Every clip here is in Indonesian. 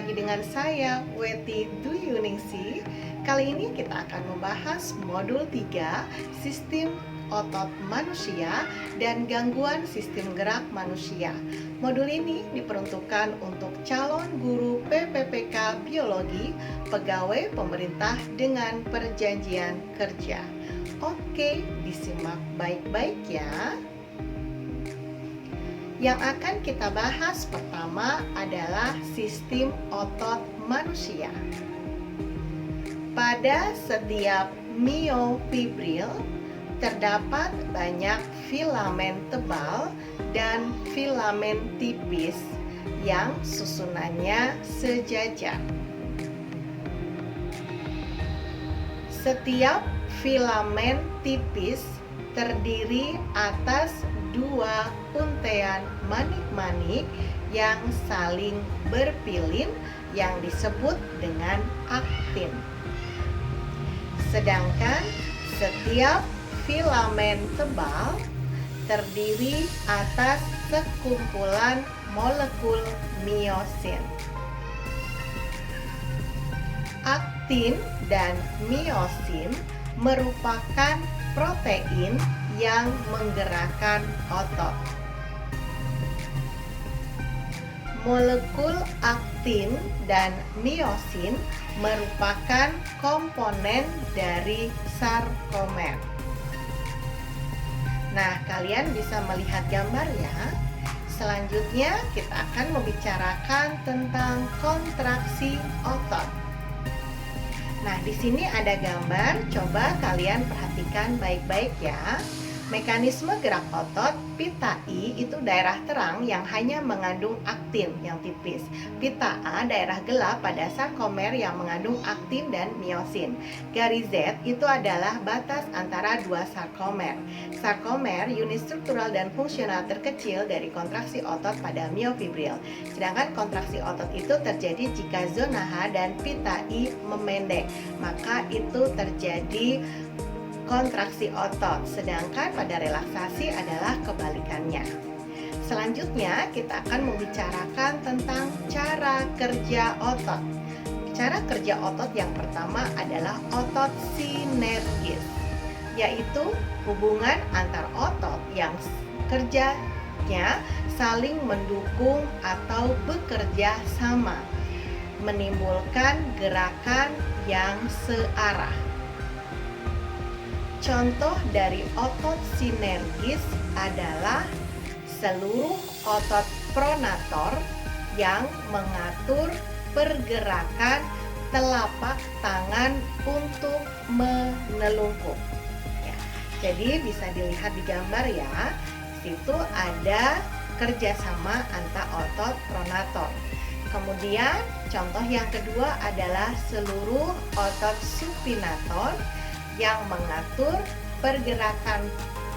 lagi dengan saya, Weti Duyuningsi. Kali ini kita akan membahas modul 3, Sistem Otot Manusia dan Gangguan Sistem Gerak Manusia. Modul ini diperuntukkan untuk calon guru PPPK Biologi, pegawai pemerintah dengan perjanjian kerja. Oke, disimak baik-baik ya. Yang akan kita bahas pertama adalah sistem otot manusia. Pada setiap miofibril terdapat banyak filamen tebal dan filamen tipis yang susunannya sejajar. Setiap filamen tipis terdiri atas dua untaian manik-manik yang saling berpilin yang disebut dengan aktin. Sedangkan setiap filamen tebal terdiri atas sekumpulan molekul miosin. Aktin dan miosin merupakan protein yang menggerakkan otot. Molekul aktin dan miosin merupakan komponen dari sarkomer. Nah, kalian bisa melihat gambar ya. Selanjutnya kita akan membicarakan tentang kontraksi otot. Nah, di sini ada gambar, coba kalian perhatikan baik-baik ya. Mekanisme gerak otot pita I itu daerah terang yang hanya mengandung aktin yang tipis. Pita A daerah gelap pada sarkomer yang mengandung aktin dan miosin. Garis Z itu adalah batas antara dua sarkomer. Sarkomer unit struktural dan fungsional terkecil dari kontraksi otot pada miofibril. Sedangkan kontraksi otot itu terjadi jika zona H dan pita I memendek, maka itu terjadi kontraksi otot, sedangkan pada relaksasi adalah kebalikannya. Selanjutnya kita akan membicarakan tentang cara kerja otot. Cara kerja otot yang pertama adalah otot sinergis, yaitu hubungan antar otot yang kerjanya saling mendukung atau bekerja sama, menimbulkan gerakan yang searah. Contoh dari otot sinergis adalah seluruh otot pronator yang mengatur pergerakan telapak tangan untuk menelungkup. Ya, jadi bisa dilihat di gambar ya. Situ ada kerjasama antar otot pronator. Kemudian contoh yang kedua adalah seluruh otot supinator yang mengatur pergerakan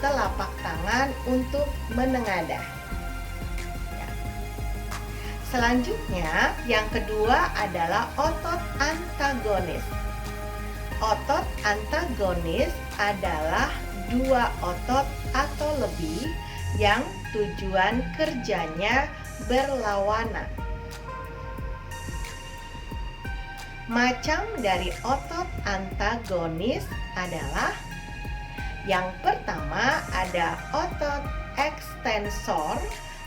telapak tangan untuk menengadah. Ya. Selanjutnya, yang kedua adalah otot antagonis. Otot antagonis adalah dua otot atau lebih yang tujuan kerjanya berlawanan. Macam dari otot antagonis adalah yang pertama ada otot ekstensor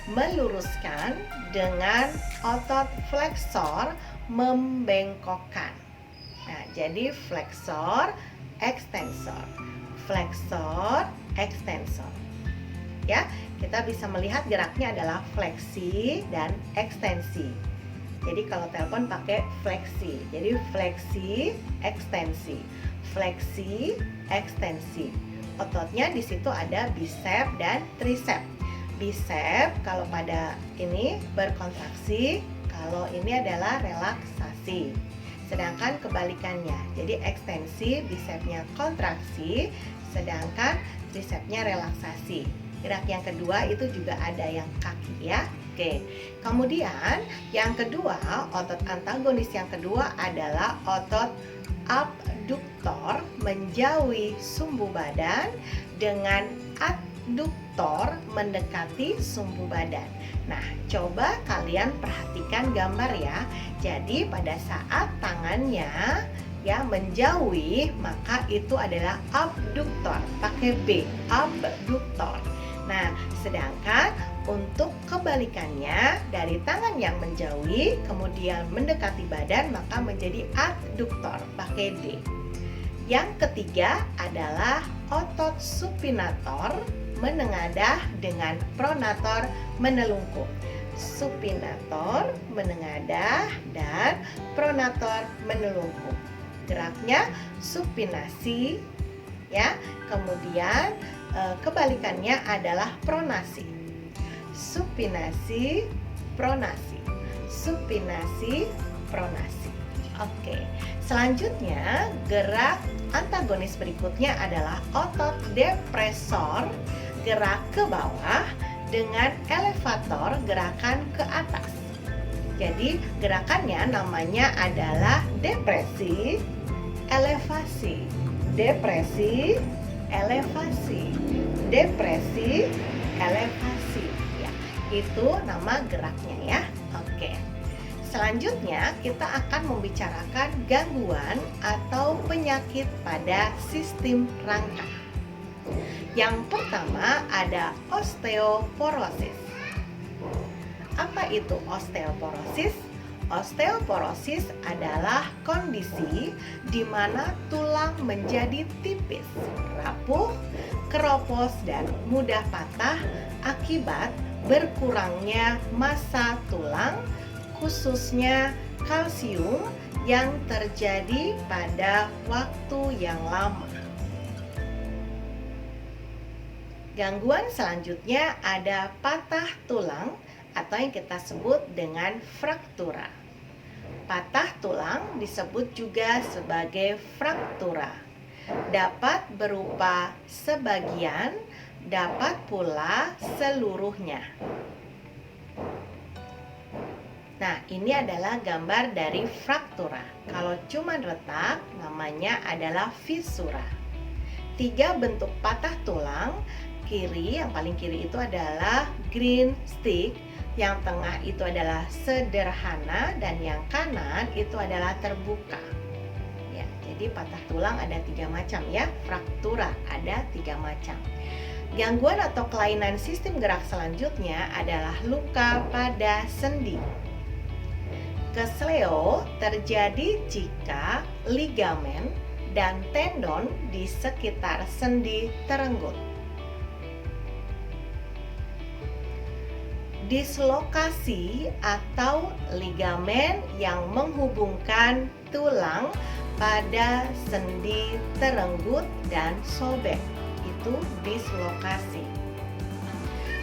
meluruskan dengan otot fleksor membengkokkan. Nah, jadi fleksor, ekstensor, fleksor, ekstensor. Ya, kita bisa melihat geraknya adalah fleksi dan ekstensi. Jadi kalau telepon pakai fleksi. Jadi fleksi, ekstensi. Fleksi, ekstensi. Ototnya di situ ada bisep dan trisep. Bisep kalau pada ini berkontraksi, kalau ini adalah relaksasi. Sedangkan kebalikannya. Jadi ekstensi, bisepnya kontraksi, sedangkan trisepnya relaksasi. Gerak yang kedua itu juga ada yang kaki ya. Oke, kemudian yang kedua, otot antagonis yang kedua adalah otot abduktor menjauhi sumbu badan dengan adductor abduktor mendekati sumbu badan. Nah, coba kalian perhatikan gambar ya. Jadi pada saat tangannya ya menjauhi, maka itu adalah abduktor, pakai B, abduktor. Nah, sedangkan untuk kebalikannya, dari tangan yang menjauhi kemudian mendekati badan, maka menjadi adduktor, pakai D. Yang ketiga adalah otot supinator menengadah dengan pronator menelungkup. Supinator menengadah dan pronator menelungkup. Geraknya supinasi ya. Kemudian kebalikannya adalah pronasi. Supinasi, pronasi. Supinasi, pronasi. Oke. Selanjutnya, gerak antagonis berikutnya adalah otot depresor, gerak ke bawah, dengan elevator, gerakan ke atas. Jadi, gerakannya namanya adalah depresi, elevasi. Depresi, elevasi. Depresi, elevasi. Ya, itu nama geraknya ya. Oke. Selanjutnya kita akan membicarakan gangguan atau penyakit pada sistem rangka. Yang pertama ada osteoporosis. Apa itu osteoporosis? Osteoporosis adalah kondisi di mana tulang menjadi tipis, rapuh, keropos, dan mudah patah akibat berkurangnya massa tulang, khususnya kalsium yang terjadi pada waktu yang lama. Gangguan selanjutnya ada patah tulang atau yang kita sebut dengan fraktura. Patah tulang disebut juga sebagai fraktura. Dapat berupa sebagian, dapat pula seluruhnya. Nah, ini adalah gambar dari fraktura. Kalau cuma retak, namanya adalah fisura. 3 bentuk patah tulang. Kiri, yang paling kiri itu adalah green stick, yang tengah itu adalah sederhana, dan yang kanan itu adalah terbuka. Ya, jadi patah tulang ada 3 macam ya, fraktura ada 3 macam. Gangguan atau kelainan sistem gerak selanjutnya adalah luka pada sendi. Kesleo terjadi jika ligamen dan tendon di sekitar sendi terenggut. Dislokasi atau ligamen yang menghubungkan tulang pada sendi terenggut dan sobek, itu dislokasi.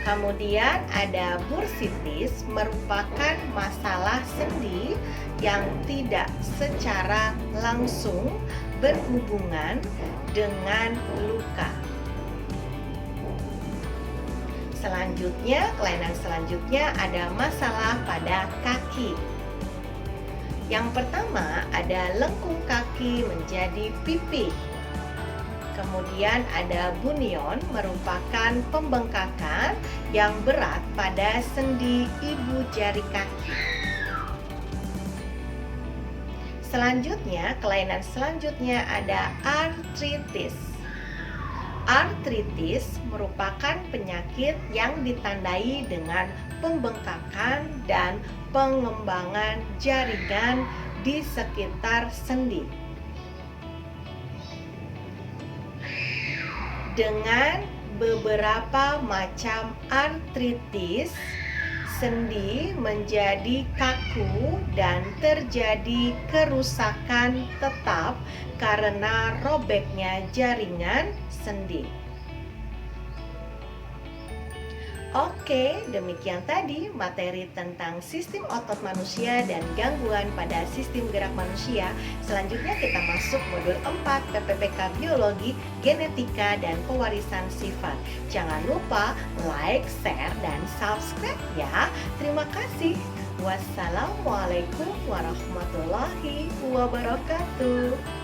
Kemudian ada bursitis, merupakan masalah sendi yang tidak secara langsung berhubungan dengan luka. Selanjutnya, kelainan selanjutnya ada masalah pada kaki. Yang pertama ada lengkung kaki menjadi pipih. Kemudian ada bunion, merupakan pembengkakan yang berat pada sendi ibu jari kaki. Selanjutnya, kelainan selanjutnya ada artritis. Artritis merupakan penyakit yang ditandai dengan pembengkakan dan pengembangan jaringan di sekitar sendi. Dengan beberapa macam artritis, sendi menjadi kaku dan terjadi kerusakan tetap karena robeknya jaringan sendi. Oke, demikian tadi materi tentang sistem otot manusia dan gangguan pada sistem gerak manusia. Selanjutnya kita masuk modul 4 PPPK Biologi, Genetika, dan Pewarisan Sifat. Jangan lupa like, share, dan subscribe ya. Terima kasih. Wassalamualaikum warahmatullahi wabarakatuh.